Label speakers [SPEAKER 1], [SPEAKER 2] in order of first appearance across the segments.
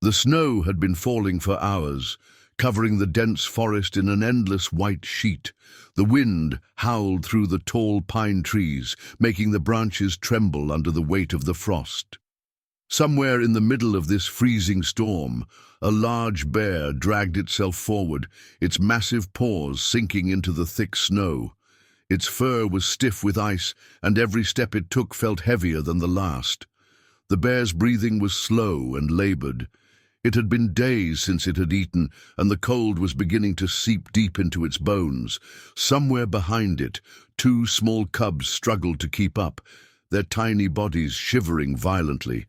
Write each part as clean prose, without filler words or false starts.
[SPEAKER 1] The snow had been falling for hours, covering the dense forest in an endless white sheet. The wind howled through the tall pine trees, making the branches tremble under the weight of the frost. Somewhere in the middle of this freezing storm, a large bear dragged itself forward, its massive paws sinking into the thick snow. Its fur was stiff with ice, and every step it took felt heavier than the last. The bear's breathing was slow and labored. It had been days since it had eaten, and the cold was beginning to seep deep into its bones. Somewhere behind it, two small cubs struggled to keep up, their tiny bodies shivering violently.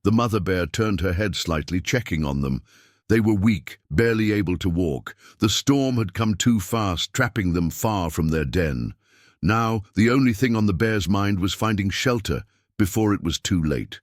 [SPEAKER 1] The mother bear turned her head slightly, checking on them. They were weak, barely able to walk. The storm had come too fast, trapping them far from their den. Now, the only thing on the bear's mind was finding shelter before it was too late.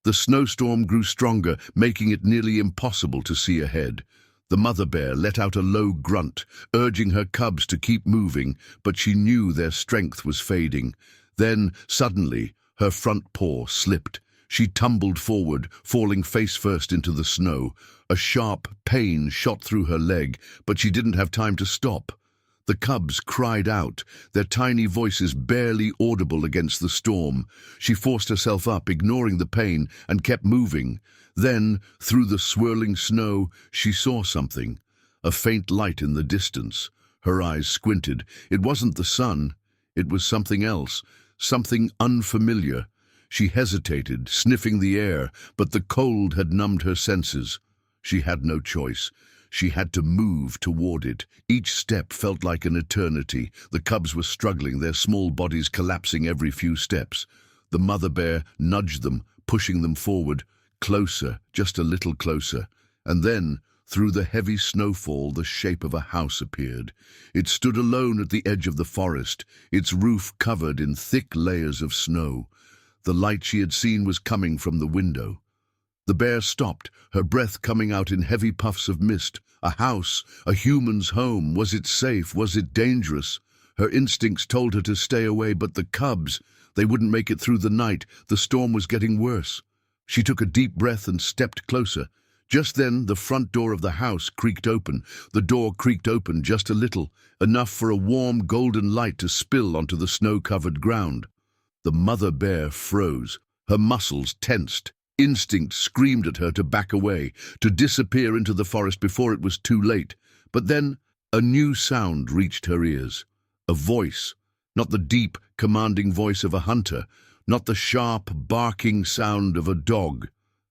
[SPEAKER 1] The snowstorm grew stronger, making it nearly impossible to see ahead. The mother bear let out a low grunt, urging her cubs to keep moving, but she knew their strength was fading. Then, suddenly, her front paw slipped. She tumbled forward, falling face first into the snow. A sharp pain shot through her leg, but she didn't have time to stop. The cubs cried out, their tiny voices barely audible against the storm. She forced herself up, ignoring the pain, and kept moving. Then, through the swirling snow, she saw something. A faint light in the distance. Her eyes squinted. It wasn't the sun. It was something else, something unfamiliar. She hesitated, sniffing the air, but the cold had numbed her senses. She had no choice. She had to move toward it. Each step felt like an eternity. The cubs were struggling, their small bodies collapsing every few steps. The mother bear nudged them, pushing them forward, closer, just a little closer. And then, through the heavy snowfall, the shape of a house appeared. It stood alone at the edge of the forest, its roof covered in thick layers of snow. The light she had seen was coming from the window. The bear stopped, her breath coming out in heavy puffs of mist. A house, a human's home. Was it safe? Was it dangerous? Her instincts told her to stay away, but the cubs, they wouldn't make it through the night. The storm was getting worse. She took a deep breath and stepped closer. Just then, the front door of the house creaked open. The door creaked open just a little, enough for a warm golden light to spill onto the snow-covered ground. The mother bear froze, her muscles tensed. Instinct screamed at her to back away, to disappear into the forest before it was too late. But then a new sound reached her ears. A voice, not the deep, commanding voice of a hunter, not the sharp, barking sound of a dog.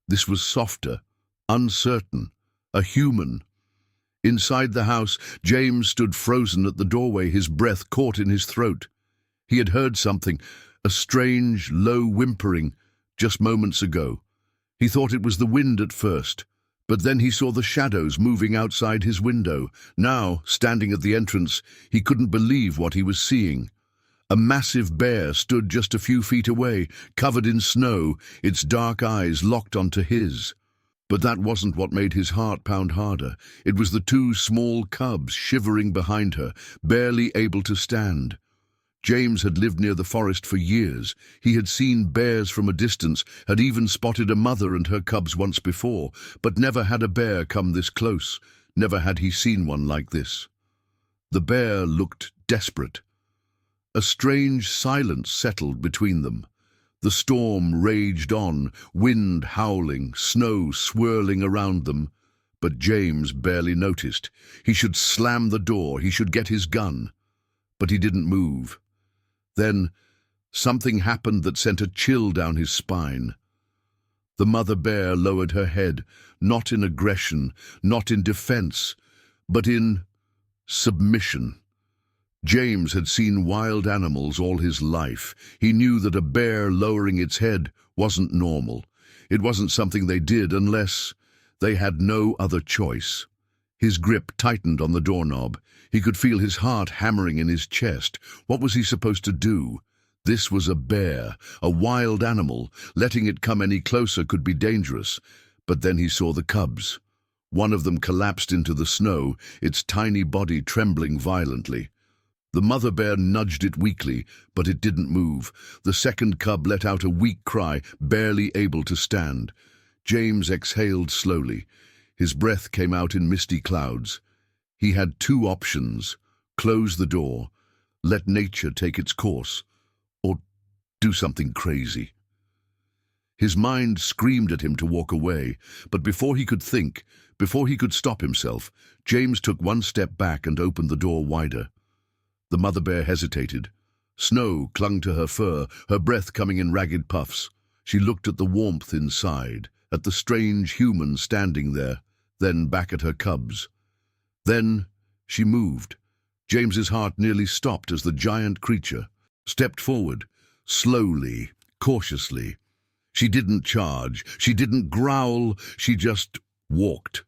[SPEAKER 1] This was softer, uncertain, a human. Inside the house, James stood frozen at the doorway, his breath caught in his throat. He had heard something, a strange, low whimpering, just moments ago. He thought it was the wind at first, but then he saw the shadows moving outside his window. Now, standing at the entrance, he couldn't believe what he was seeing. A massive bear stood just a few feet away, covered in snow, its dark eyes locked onto his. But that wasn't what made his heart pound harder. It was the two small cubs shivering behind her, barely able to stand. James had lived near the forest for years. He had seen bears from a distance, had even spotted a mother and her cubs once before, but never had a bear come this close. Never had he seen one like this. The bear looked desperate. A strange silence settled between them. The storm raged on, wind howling, snow swirling around them. But James barely noticed. He should slam the door, he should get his gun. But he didn't move. Then, something happened that sent a chill down his spine. The mother bear lowered her head, not in aggression, not in defense, but in submission. James had seen wild animals all his life. He knew that a bear lowering its head wasn't normal. It wasn't something they did unless they had no other choice. His grip tightened on the doorknob. He could feel his heart hammering in his chest. What was he supposed to do? This was a bear, a wild animal. Letting it come any closer could be dangerous. But then he saw the cubs. One of them collapsed into the snow, its tiny body trembling violently. The mother bear nudged it weakly, but it didn't move. The second cub let out a weak cry, barely able to stand. James exhaled slowly. His breath came out in misty clouds. He had two options: close the door, let nature take its course, or do something crazy. His mind screamed at him to walk away, but before he could think, before he could stop himself, James took one step back and opened the door wider. The mother bear hesitated. Snow clung to her fur, her breath coming in ragged puffs. She looked at the warmth inside, at the strange human standing there, then back at her cubs. Then she moved. James's heart nearly stopped as the giant creature stepped forward, slowly, cautiously. She didn't charge, she didn't growl, she just walked.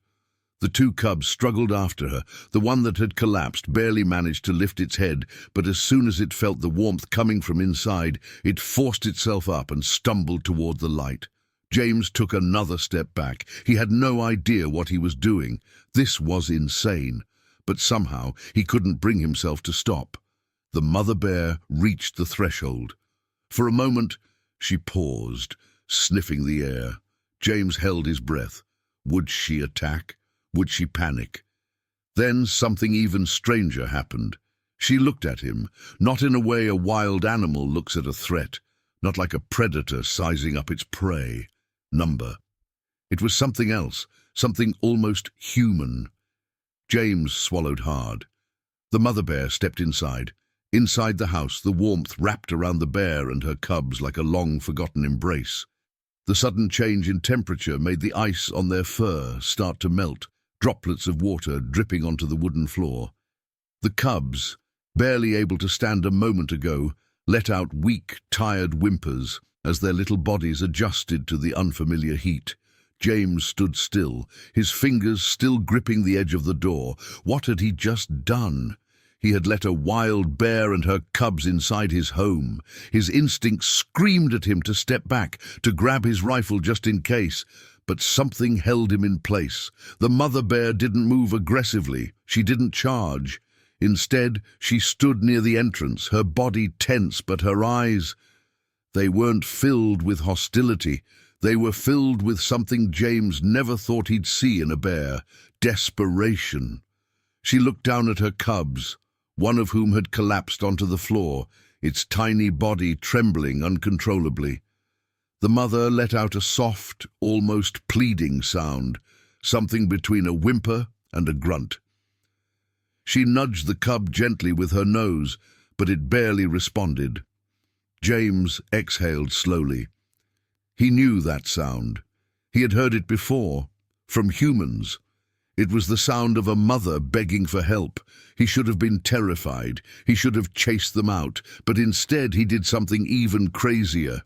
[SPEAKER 1] The two cubs struggled after her. The one that had collapsed barely managed to lift its head, but as soon as it felt the warmth coming from inside, it forced itself up and stumbled toward the light. James took another step back. He had no idea what he was doing. This was insane, but somehow he couldn't bring himself to stop. The mother bear reached the threshold. For a moment, she paused, sniffing the air. James held his breath. Would she attack? Would she panic? Then something even stranger happened. She looked at him, not in a way a wild animal looks at a threat, not like a predator sizing up its prey. Number. It was something else, something almost human. James swallowed hard. The mother bear stepped inside. Inside the house, the warmth wrapped around the bear and her cubs like a long-forgotten embrace. The sudden change in temperature made the ice on their fur start to melt, droplets of water dripping onto the wooden floor. The cubs, barely able to stand a moment ago, let out weak, tired whimpers as their little bodies adjusted to the unfamiliar heat. James stood still, his fingers still gripping the edge of the door. What had he just done? He had let a wild bear and her cubs inside his home. His instincts screamed at him to step back, to grab his rifle just in case. But something held him in place. The mother bear didn't move aggressively. She didn't charge. Instead, she stood near the entrance, her body tense, but her eyes, they weren't filled with hostility. They were filled with something James never thought he'd see in a bear: desperation. She looked down at her cubs, one of whom had collapsed onto the floor, its tiny body trembling uncontrollably. The mother let out a soft, almost pleading sound, something between a whimper and a grunt. She nudged the cub gently with her nose, but it barely responded. James exhaled slowly. He knew that sound. He had heard it before, from humans. It was the sound of a mother begging for help. He should have been terrified. He should have chased them out, but instead he did something even crazier.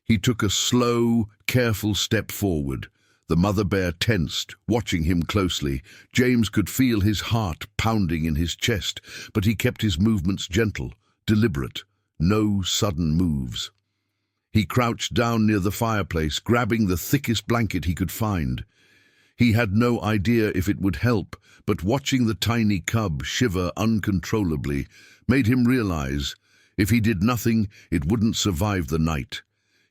[SPEAKER 1] He took a slow, careful step forward. The mother bear tensed, watching him closely. James could feel his heart pounding in his chest, but he kept his movements gentle, deliberate. No sudden moves. He crouched down near the fireplace, grabbing the thickest blanket he could find. He had no idea if it would help, but watching the tiny cub shiver uncontrollably made him realize if he did nothing, it wouldn't survive the night.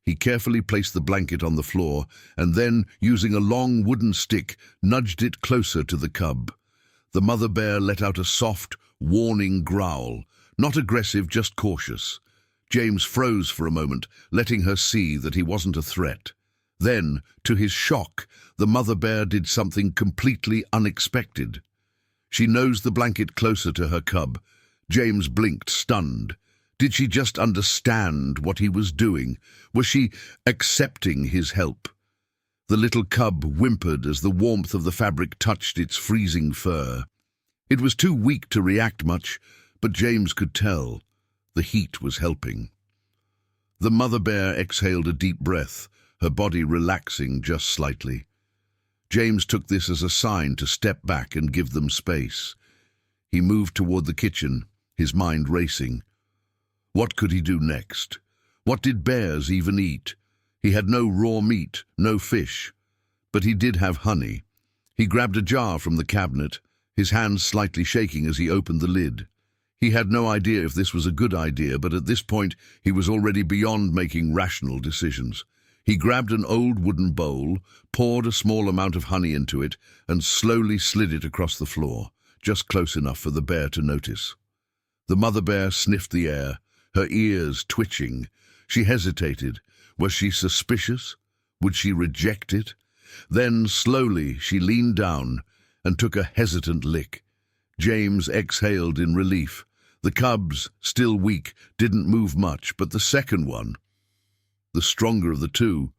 [SPEAKER 1] He carefully placed the blanket on the floor and then, using a long wooden stick, nudged it closer to the cub. The mother bear let out a soft, warning growl, not aggressive, just cautious. James froze for a moment, letting her see that he wasn't a threat. Then, to his shock, the mother bear did something completely unexpected. She nosed the blanket closer to her cub. James blinked, stunned. Did she just understand what he was doing? Was she accepting his help? The little cub whimpered as the warmth of the fabric touched its freezing fur. It was too weak to react much, but James could tell. The heat was helping. The mother bear exhaled a deep breath, her body relaxing just slightly. James took this as a sign to step back and give them space. He moved toward the kitchen, his mind racing. What could he do next? What did bears even eat? He had no raw meat, no fish. But he did have honey. He grabbed a jar from the cabinet, his hands slightly shaking as he opened the lid. He had no idea if this was a good idea, but at this point he was already beyond making rational decisions. He grabbed an old wooden bowl, poured a small amount of honey into it, and slowly slid it across the floor, just close enough for the bear to notice. The mother bear sniffed the air, her ears twitching. She hesitated. Was she suspicious? Would she reject it? Then, slowly, she leaned down and took a hesitant lick. James exhaled in relief. The cubs, still weak, didn't move much, but the second one, the stronger of the two,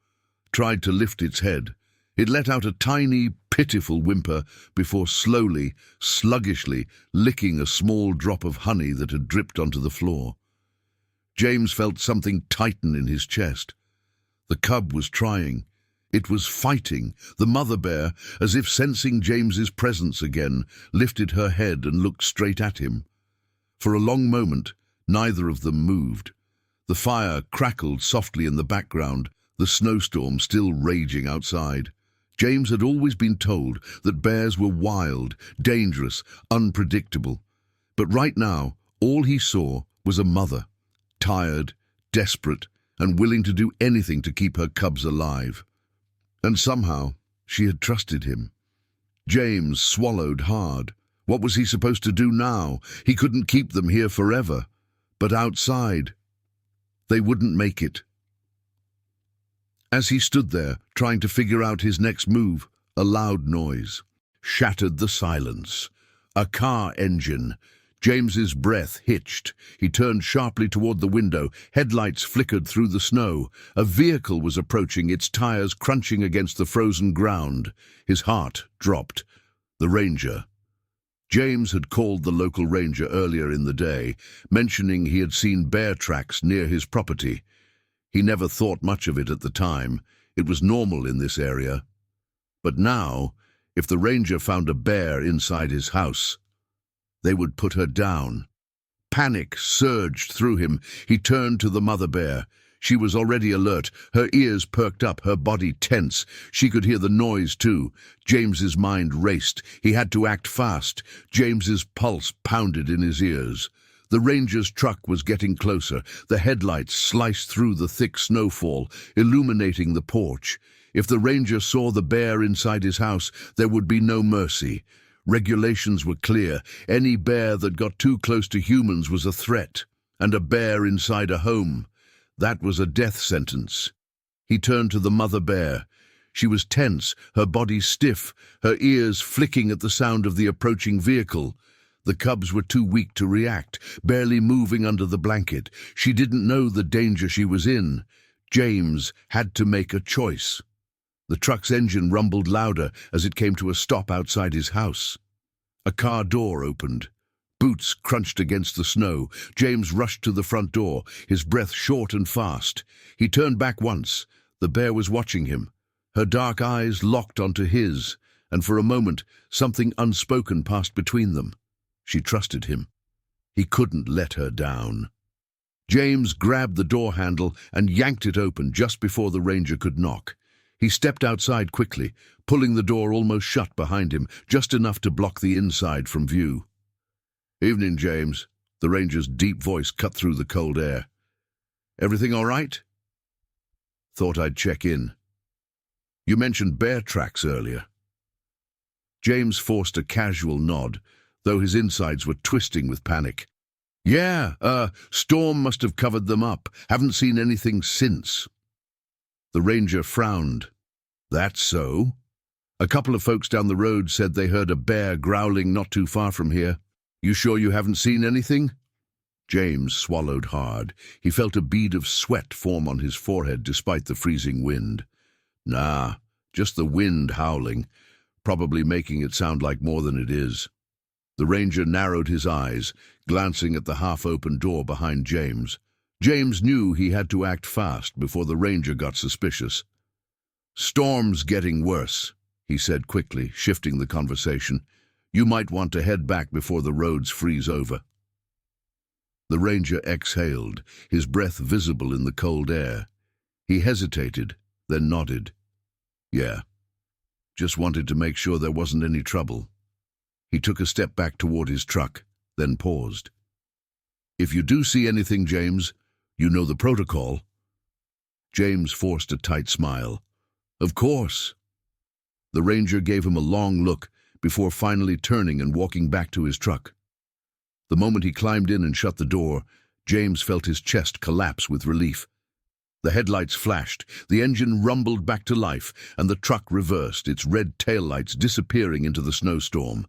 [SPEAKER 1] tried to lift its head. It let out a tiny, pitiful whimper before slowly, sluggishly, licking a small drop of honey that had dripped onto the floor. James felt something tighten in his chest. The cub was trying. It was fighting. The mother bear, as if sensing James's presence again, lifted her head and looked straight at him. For a long moment, neither of them moved. The fire crackled softly in the background, the snowstorm still raging outside. James had always been told that bears were wild, dangerous, unpredictable. But right now, all he saw was a mother, tired, desperate, and willing to do anything to keep her cubs alive. And somehow, she had trusted him. James swallowed hard. What was he supposed to do now? He couldn't keep them here forever. But outside, they wouldn't make it. As he stood there, trying to figure out his next move, a loud noise shattered the silence. A car engine. James's breath hitched. He turned sharply toward the window. Headlights flickered through the snow. A vehicle was approaching, its tires crunching against the frozen ground. His heart dropped. The ranger. James had called the local ranger earlier in the day, mentioning he had seen bear tracks near his property. He never thought much of it at the time. It was normal in this area. But now, if the ranger found a bear inside his house, they would put her down. Panic surged through him. He turned to the mother bear. She was already alert, her ears perked up, her body tense. She could hear the noise too. James's mind raced. He had to act fast. James's pulse pounded in his ears. The ranger's truck was getting closer. The headlights sliced through the thick snowfall, illuminating the porch. If the ranger saw the bear inside his house, there would be no mercy. Regulations were clear. Any bear that got too close to humans was a threat. And a bear inside a home, that was a death sentence. He turned to the mother bear. She was tense, her body stiff, her ears flicking at the sound of the approaching vehicle. The cubs were too weak to react, barely moving under the blanket. She didn't know the danger she was in. James had to make a choice. The truck's engine rumbled louder as it came to a stop outside his house. A car door opened. Boots crunched against the snow. James rushed to the front door, his breath short and fast. He turned back once. The bear was watching him. Her dark eyes locked onto his, and for a moment something unspoken passed between them. She trusted him. He couldn't let her down. James grabbed the door handle and yanked it open just before the ranger could knock. He stepped outside quickly, pulling the door almost shut behind him, just enough to block the inside from view. "Evening, James." The ranger's deep voice cut through the cold air. "Everything all right?" "Thought I'd check in. You mentioned bear tracks earlier." James forced a casual nod, though his insides were twisting with panic. "Yeah, storm must have covered them up. Haven't seen anything since." The ranger frowned. "That's so? A couple of folks down the road said they heard a bear growling not too far from here. You sure you haven't seen anything?" James swallowed hard. He felt a bead of sweat form on his forehead despite the freezing wind. "Nah, just the wind howling, probably making it sound like more than it is." The ranger narrowed his eyes, glancing at the half-open door behind James. James knew he had to act fast before the ranger got suspicious. "Storm's getting worse," he said quickly, shifting the conversation. "You might want to head back before the roads freeze over." The ranger exhaled, his breath visible in the cold air. He hesitated, then nodded. "Yeah, just wanted to make sure there wasn't any trouble." He took a step back toward his truck, then paused. "If you do see anything, James, you know the protocol." James forced a tight smile. Of course. The ranger gave him a long look before finally turning and walking back to his truck. The moment he climbed in and shut the door, James felt his chest collapse with relief. The headlights flashed, the engine rumbled back to life, and the truck reversed, its red taillights disappearing into the snowstorm.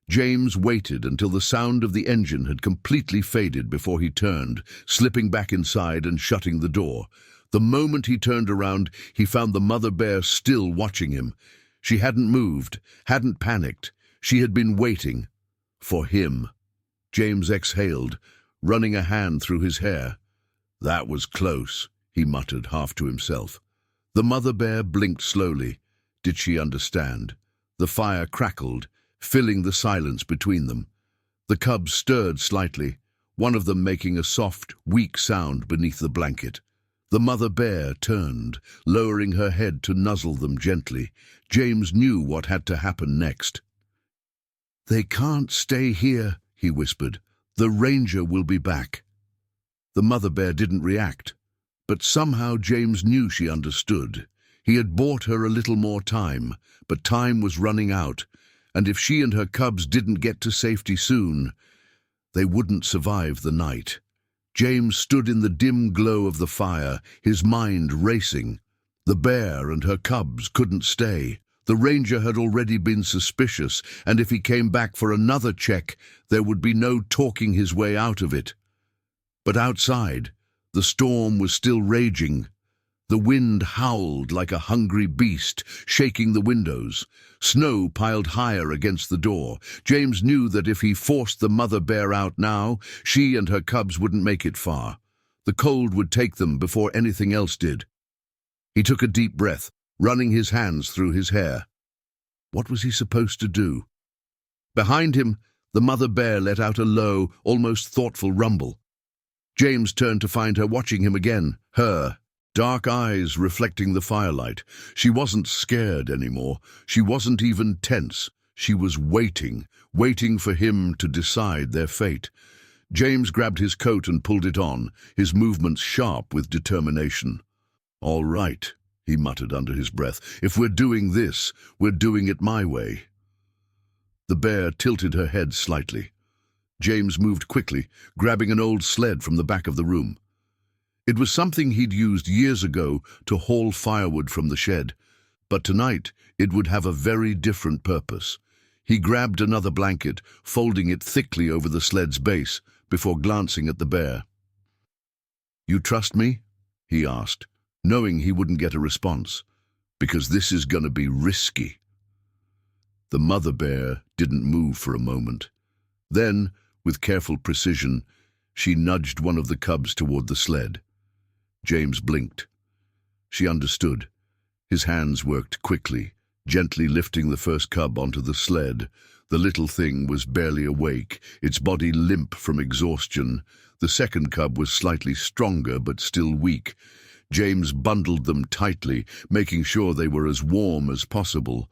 [SPEAKER 1] James waited until the sound of the engine had completely faded before he turned, slipping back inside and shutting the door. The moment he turned around, he found the mother bear still watching him. She hadn't moved, hadn't panicked. She had been waiting for him. James exhaled, running a hand through his hair. That was close, he muttered, half to himself. The mother bear blinked slowly. Did she understand? The fire crackled, filling the silence between them. The cubs stirred slightly, one of them making a soft, weak sound beneath the blanket. The mother bear turned, lowering her head to nuzzle them gently. James knew what had to happen next. "They can't stay here," he whispered. "The ranger will be back." The mother bear didn't react, but somehow James knew she understood. He had bought her a little more time, but time was running out, and if she and her cubs didn't get to safety soon, they wouldn't survive the night. James stood in the dim glow of the fire, his mind racing. The bear and her cubs couldn't stay. The ranger had already been suspicious, and if he came back for another check, there would be no talking his way out of it. But outside, the storm was still raging. The wind howled like a hungry beast, shaking the windows. Snow piled higher against the door. James knew that if he forced the mother bear out now, she and her cubs wouldn't make it far. The cold would take them before anything else did. He took a deep breath, running his hands through his hair. What was he supposed to do? Behind him, the mother bear let out a low, almost thoughtful rumble. James turned to find her watching him again, her dark eyes reflecting the firelight. She wasn't scared anymore. She wasn't even tense. She was waiting for him to decide their fate. James grabbed his coat and pulled it on, his movements sharp with determination. "All right," he muttered under his breath. "If we're doing this, we're doing it my way." The bear tilted her head slightly. James moved quickly, grabbing an old sled from the back of the room. It was something he'd used years ago to haul firewood from the shed, but tonight it would have a very different purpose. He grabbed another blanket, folding it thickly over the sled's base, before glancing at the bear. "You trust me?" he asked, knowing he wouldn't get a response. "Because this is going to be risky." The mother bear didn't move for a moment. Then, with careful precision, she nudged one of the cubs toward the sled. James blinked. She understood. His hands worked quickly, gently lifting the first cub onto the sled. The little thing was barely awake, its body limp from exhaustion. The second cub was slightly stronger but still weak. James bundled them tightly, making sure they were as warm as possible.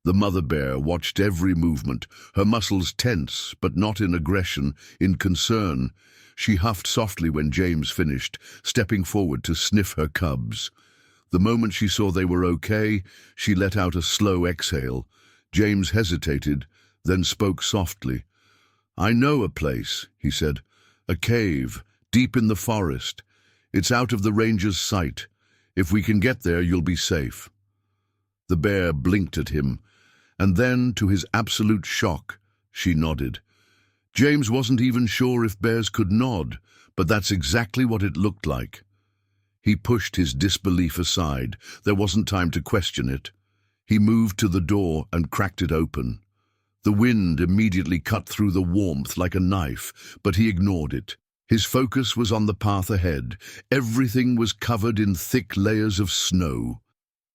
[SPEAKER 1] The mother bear watched every movement, her muscles tense, but not in aggression, in concern. She huffed softly when James finished, stepping forward to sniff her cubs. The moment she saw they were okay, she let out a slow exhale. James hesitated, then spoke softly. "I know a place," he said. "A cave, deep in the forest. It's out of the ranger's sight. If we can get there, you'll be safe." The bear blinked at him, and then, to his absolute shock, she nodded. James wasn't even sure if bears could nod, but that's exactly what it looked like. He pushed his disbelief aside. There wasn't time to question it. He moved to the door and cracked it open. The wind immediately cut through the warmth like a knife, but he ignored it. His focus was on the path ahead. Everything was covered in thick layers of snow.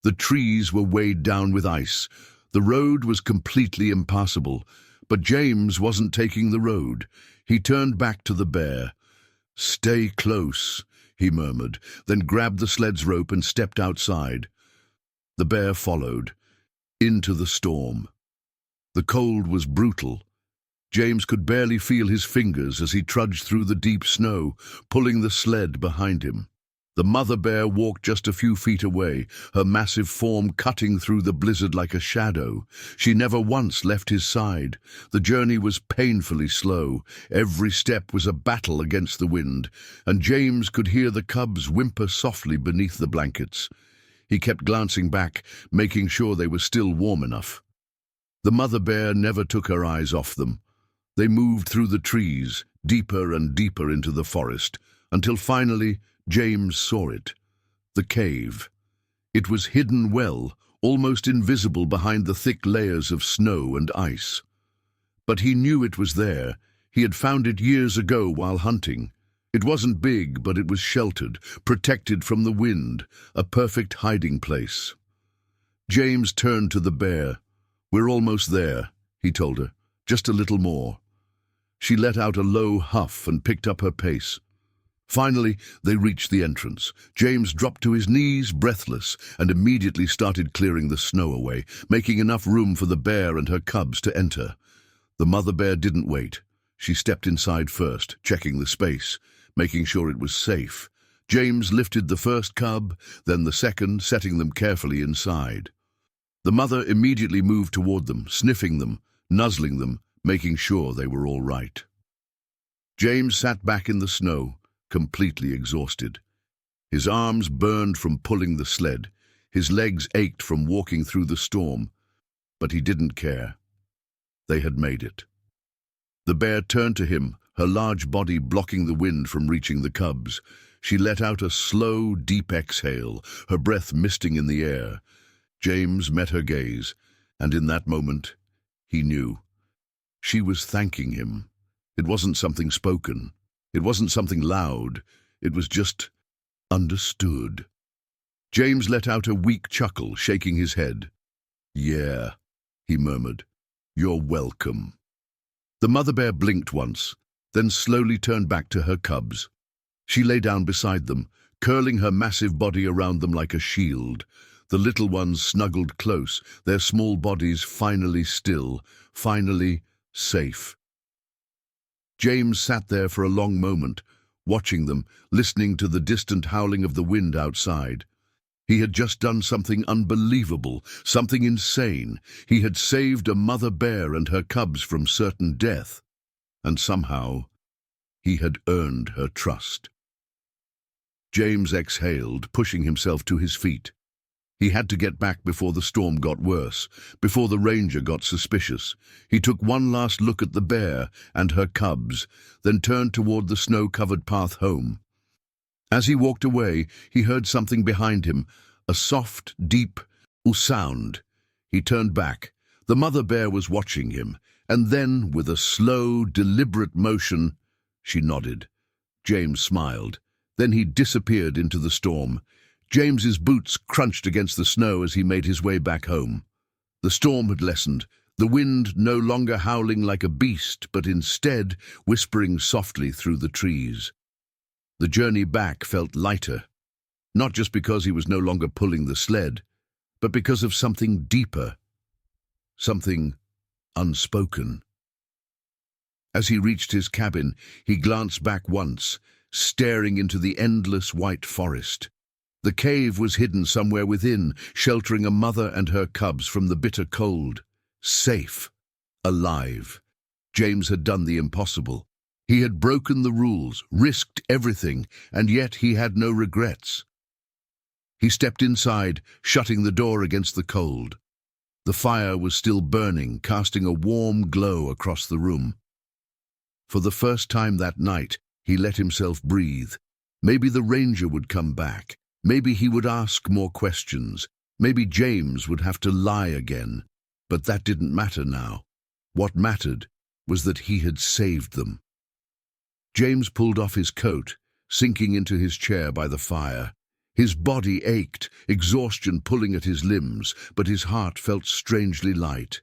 [SPEAKER 1] The trees were weighed down with ice. The road was completely impassable, but James wasn't taking the road. He turned back to the bear. "Stay close," he murmured, then grabbed the sled's rope and stepped outside. The bear followed, into the storm. The cold was brutal. James could barely feel his fingers as he trudged through the deep snow, pulling the sled behind him. The mother bear walked just a few feet away, her massive form cutting through the blizzard like a shadow. She never once left his side. The journey was painfully slow. Every step was a battle against the wind, and James could hear the cubs whimper softly beneath the blankets. He kept glancing back, making sure they were still warm enough. The mother bear never took her eyes off them. They moved through the trees, deeper and deeper into the forest, until finally James saw it. The cave. It was hidden well, almost invisible behind the thick layers of snow and ice. But he knew it was there. He had found it years ago while hunting. It wasn't big, but it was sheltered, protected from the wind, a perfect hiding place. James turned to the bear. "We're almost there," he told her. "Just a little more." She let out a low huff and picked up her pace. Finally, they reached the entrance. James dropped to his knees, breathless, and immediately started clearing the snow away, making enough room for the bear and her cubs to enter. The mother bear didn't wait. She stepped inside first, checking the space, making sure it was safe. James lifted the first cub, then the second, setting them carefully inside. The mother immediately moved toward them, sniffing them, nuzzling them, making sure they were all right. James sat back in the snow, completely exhausted. His arms burned from pulling the sled. His legs ached from walking through the storm. But he didn't care. They had made it. The bear turned to him, her large body blocking the wind from reaching the cubs. She let out a slow, deep exhale, her breath misting in the air. James met her gaze, and in that moment, he knew. She was thanking him. It wasn't something spoken. It wasn't something loud. It was just understood. James let out a weak chuckle, shaking his head. "Yeah," he murmured. "You're welcome." The mother bear blinked once, then slowly turned back to her cubs. She lay down beside them, curling her massive body around them like a shield. The little ones snuggled close, their small bodies finally still, finally safe. James sat there for a long moment, watching them, listening to the distant howling of the wind outside. He had just done something unbelievable, something insane. He had saved a mother bear and her cubs from certain death, and somehow he had earned her trust. James exhaled, pushing himself to his feet. He had to get back before the storm got worse, before the ranger got suspicious. He took one last look at the bear and her cubs, then turned toward the snow-covered path home. As he walked away, he heard something behind him, a soft, deep sound. He turned back. The mother bear was watching him, and then, with a slow, deliberate motion, she nodded. James smiled. Then he disappeared into the storm. James's boots crunched against the snow as he made his way back home. The storm had lessened, the wind no longer howling like a beast, but instead whispering softly through the trees. The journey back felt lighter, not just because he was no longer pulling the sled, but because of something deeper, something unspoken. As he reached his cabin, he glanced back once, staring into the endless white forest. The cave was hidden somewhere within, sheltering a mother and her cubs from the bitter cold. Safe. Alive. James had done the impossible. He had broken the rules, risked everything, and yet he had no regrets. He stepped inside, shutting the door against the cold. The fire was still burning, casting a warm glow across the room. For the first time that night, he let himself breathe. Maybe the ranger would come back. Maybe he would ask more questions. Maybe James would have to lie again. But that didn't matter now. What mattered was that he had saved them. James pulled off his coat, sinking into his chair by the fire. His body ached, exhaustion pulling at his limbs, but his heart felt strangely light.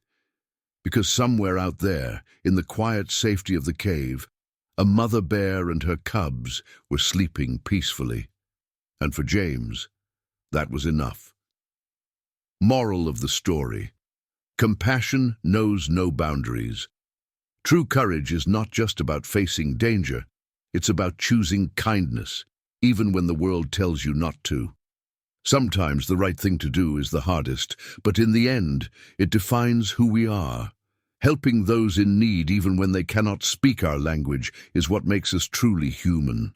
[SPEAKER 1] Because somewhere out there, in the quiet safety of the cave, a mother bear and her cubs were sleeping peacefully. And for James, that was enough. Moral of the story: compassion knows no boundaries. True courage is not just about facing danger, it's about choosing kindness, even when the world tells you not to. Sometimes the right thing to do is the hardest, but in the end, it defines who we are. Helping those in need even when they cannot speak our language is what makes us truly human.